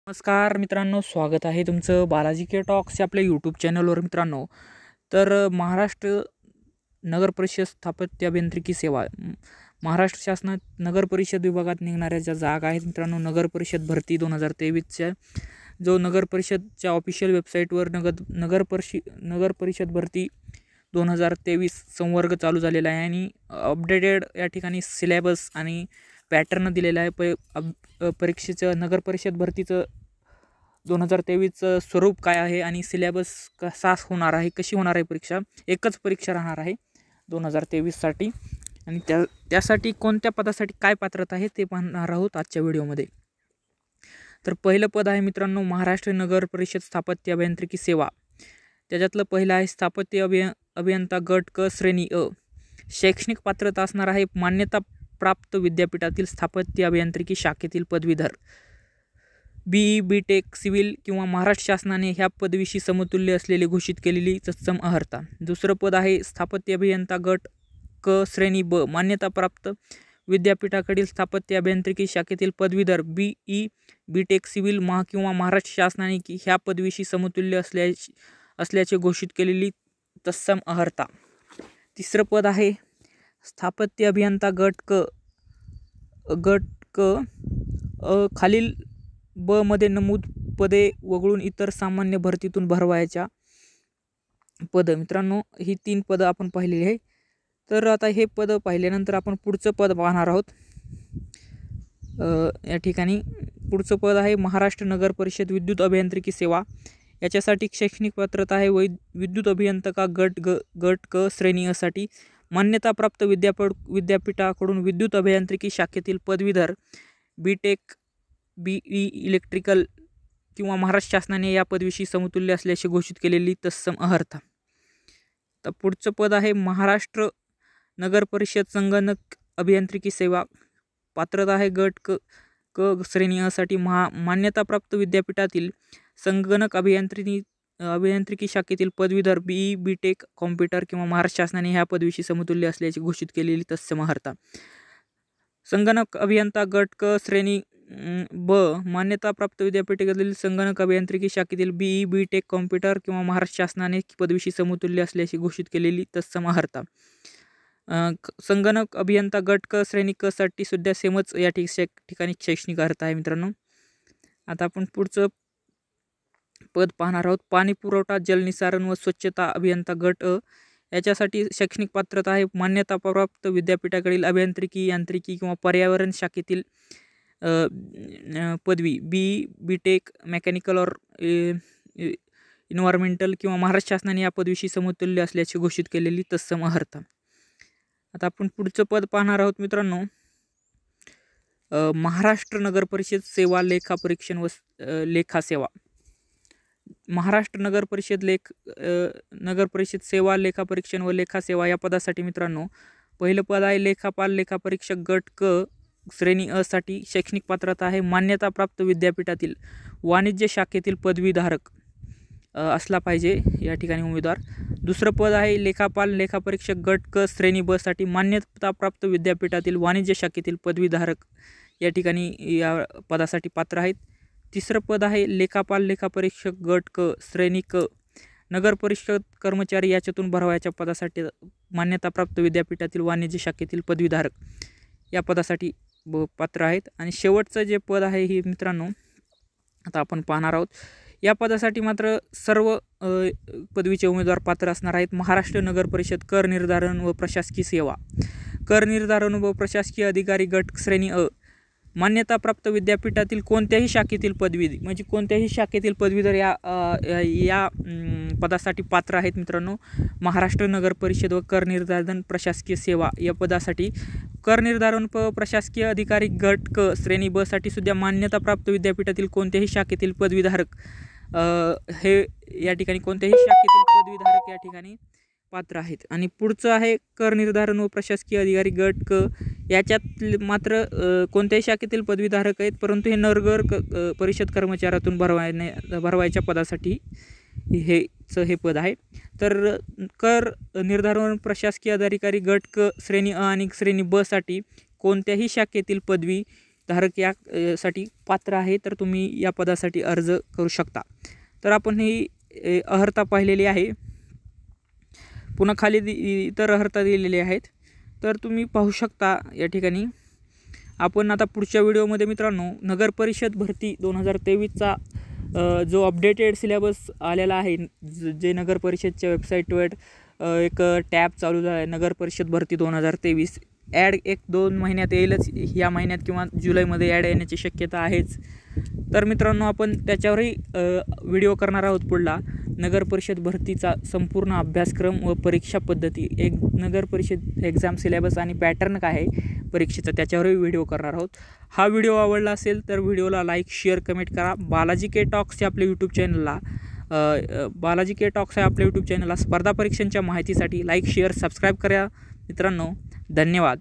नमस्कार मित्रांनो, स्वागत आहे तुमचं बालाजी के टॉक्स या आपल्या यूट्यूब चॅनलवर मित्रांनो. तर महाराष्ट्र नगर परिषद स्थापत्य अभियांत्रिकी सेवा महाराष्ट्र शासनात नगर परिषद विभागात निघणाऱ्या ज्या जागा आहेत मित्रांनो, नगर परिषद भरती 2023च्या जो नगर परिषदच्या ऑफिशियल वेबसाईटवर नगर परिषद भरती 2023 संवर्ग चालू झालेला आहे आणि अपडेटेड या ठिकाणी सिलेबस आणि पॅटर्न दिलेला आहे. परीक्षेचं नगर परिषद भरतीचं 2023चं स्वरूप काय आहे आणि सिलेबस कसा होणार आहे, कशी होणार आहे परीक्षा. एकच परीक्षा राहणार आहे 2023साठी आणि त्यासाठी कोणत्या पदासाठी काय पात्रता आहे ते पाहणार आहोत आजच्या व्हिडिओमध्ये. तर पहिलं पद आहे मित्रांनो महाराष्ट्र नगर परिषद स्थापत्य अभियांत्रिकी सेवा. त्याच्यातलं पहिलं आहे स्थापत्य अभियंता गट क श्रेणी अ. शैक्षणिक पात्रता असणार आहे मान्यता प्राप्त विद्यापीठातील स्थापत्य अभियांत्रिकी शाखेतील पदवीधर, BE BTech सिव्हिल किंवा महाराष्ट्र शासनाने ह्या पदवीशी समतुल्य असलेले घोषित केलेली तत्सम अर्हता. दुसरं पद आहे स्थापत्य अभियंता गट क श्रेणी ब. मान्यता प्राप्त विद्यापीठाकडील स्थापत्य अभियांत्रिकी शाखेतील पदवीधर, BE BTech सिव्हिल किंवा महाराष्ट्र शासनाने ह्या पदवीशी समतुल्य असल्याचे घोषित केलेली तत्सम अर्हता. तिसरं पद आहे स्थापत्य अभियंता गट क खालील ब मध्ये नमूद पदे वगळून इतर सामान्य भरतीतून भरवायच्या पद. मित्रांनो, ही 3 पदं आपण पाहिलेली आहे. तर आता हे पद पाहिल्यानंतर आपण पुढचं पद पाहणार आहोत. या ठिकाणी पुढचं पद आहे महाराष्ट्र नगर परिषद विद्युत अभियांत्रिकी सेवा. याच्यासाठी शैक्षणिक पात्रता आहे विद्युत अभियंता गट क श्रेणी अ साठी मान्यताप्राप्त विद्यापीठाकडून विद्युत अभियांत्रिकी शाखेतील पदवीधर, BTech BE इलेक्ट्रिकल किंवा महाराष्ट्र शासनाने या पदवीशी समतुल्य असल्याचे घोषित केलेली तत्सम अर्हता. तर पुढचं पद आहे महाराष्ट्र नगर परिषद संगणक अभियांत्रिकी सेवा. पात्रता आहे गट क श्रेणी अ साठी मान्यताप्राप्त विद्यापीठातील संगणक अभियांत्रिकी शाखेतील पदवीधर, BE BTech कॉम्प्युटर किंवा महाराष्ट्र शासनाने ह्या पदवीशी समतुल्य असल्याची घोषित केलेली तत्सम अर्हता. संगणक अभियंता गट क श्रेणी ब. मान्यताप्राप्त विद्यापीठातील संगणक अभियांत्रिकी शाखेतील BE BTech कॉम्प्युटर किंवा महाराष्ट्र शासनाने पदवीशी समतुल्य असल्याची घोषित केलेली तत्सम अर्हता. संगणक अभियंता गट क श्रेणी क साठी सुद्धा सेमच या ठिकाणी शैक्षणिक अर्हता आहे मित्रांनो. आता आपण पुढचं पद पाहणार आहोत पाणी पुरवठा जलनिसारण व स्वच्छता अभियंता गट अ. याच्यासाठी शैक्षणिक पात्रता आहे मान्यताप्राप्त विद्यापीठाकडील अभियांत्रिकी, यांत्रिकी किंवा पर्यावरण शाखेतील पदवी, BE BTech मेकॅनिकल और इन्व्हायरमेंटल किंवा महाराष्ट्र शासनाने या पदवीशी समतुल्य असल्याची घोषित केलेली तत्सम अर्हता. आता आपण पुढचं पद पाहणार आहोत मित्रांनो महाराष्ट्र नगर परिषद सेवा लेखा परीक्षण व लेखा सेवा. महाराष्ट्र नगर परिषद सेवा लेखा परीक्षण व लेखा सेवा या पदासाठी मित्रांनो पहिलं पद आहे लेखापाल लेखा परीक्षक गट क श्रेणी अ साठी शैक्षणिक पात्रता आहे मान्यताप्राप्त विद्यापीठातील वाणिज्य शाखेतील पदवीधारक असला पाहिजे या ठिकाणी उमेदवार. दुसरं पद आहे लेखापाल लेखा परीक्षक गट क श्रेणी ब साठी मान्यताप्राप्त विद्यापीठातील वाणिज्य शाखेतील पदवीधारक या ठिकाणी या पदासाठी पात्र आहेत. तिसरं पद आहे लेखापाल लेखा परीक्षक गट क श्रेणी क नगर परिषद कर्मचारी याच्यातून भरवायच्या पदासाठी मान्यताप्राप्त विद्यापीठातील वाणिज्य शाखेतील पदवीधारक या पदासाठी पात्र आहेत. आणि शेवटचं जे पद आहे हे मित्रांनो आता आपण पाहणार आहोत. या पदासाठी मात्र सर्व पदवीचे उमेदवार पात्र असणार आहेत. महाराष्ट्र नगर परिषद कर निर्धारण व प्रशासकीय सेवा. कर निर्धारण व प्रशासकीय अधिकारी गट श्रेणी अ. मान्यताप्राप्त विद्यापीठातील कोणत्याही शाखेतील पदवी म्हणजे कोणत्याही शाखेतील पदवीधर या पदासाठी पात्र आहेत मित्रांनो. महाराष्ट्र नगर परिषद व कर निर्धारण प्रशासकीय सेवा या पदासाठी कर निर्धारण प्रशासकीय अधिकारी गट क श्रेणी ब साठी सुद्धा मान्यताप्राप्त विद्यापीठातील कोणत्याही शाखेतील पदवीधारक हे या ठिकाणी कोणत्याही शाखेतील पदवीधारक या ठिकाणी पात्र आहेत. आणि पुढचं आहे कर निर्धारण व प्रशासकीय अधिकारी गट क. याच्यात मात्र कोणत्याही शाखेतील पदवीधारक आहेत, परंतु हे नगर परिषद कर्मचाऱ्यातून भरवायच्या पदासाठी हे पद आहे. तर कर निर्धारण प्रशासकीय अधिकारी गट क श्रेणी अ आणि श्रेणी ब साठी कोणत्याही शाखेतील पदवी धारक या साठी पात्र आहे, तर तुम्ही या पदासाठी अर्ज करू शकता. तर आपण ही अर्हता पाहिलेली आहे. पुन्हा खाली इतर अर्हता दिलेली आहेत, तर तुम्ही पाहू शकता या ठिकाणी. आपण आता पुढच्या व्हिडिओमध्ये मित्रांनो नगर परिषद भरती 2023चा जो अपडेटेड सिलेबस आलेला आहे, जे नगर परिषदच्या वेबसाईटवर एक टॅब चालू झाला आहे, नगर परिषद भरती 2023 ॲड 1-2 महिन्यात येईलच, या महिन्यात किंवा जुलैमध्ये ॲड येण्याची शक्यता आहेच. तर मित्रांनो आपण त्याच्यावरही व्हिडिओ करणार आहोत पुढला. नगर परिषद भरतीचा संपूर्ण अभ्यासक्रम व परीक्षा पद्धती, एक नगर परिषद एक्झाम सिलेबस आणि पॅटर्न काय आहे परीक्षेचा, त्याच्यावरही व्हिडिओ करणार आहोत. हा व्हिडिओ आवडला असेल तर व्हिडिओला लाईक, शेअर, कमेंट करा. बालाजी के टॉक्स या आपल्या यूट्यूब चॅनलला स्पर्धा परीक्षांच्या माहितीसाठी लाईक, शेअर, सबस्क्राईब करा मित्रांनो. धन्यवाद.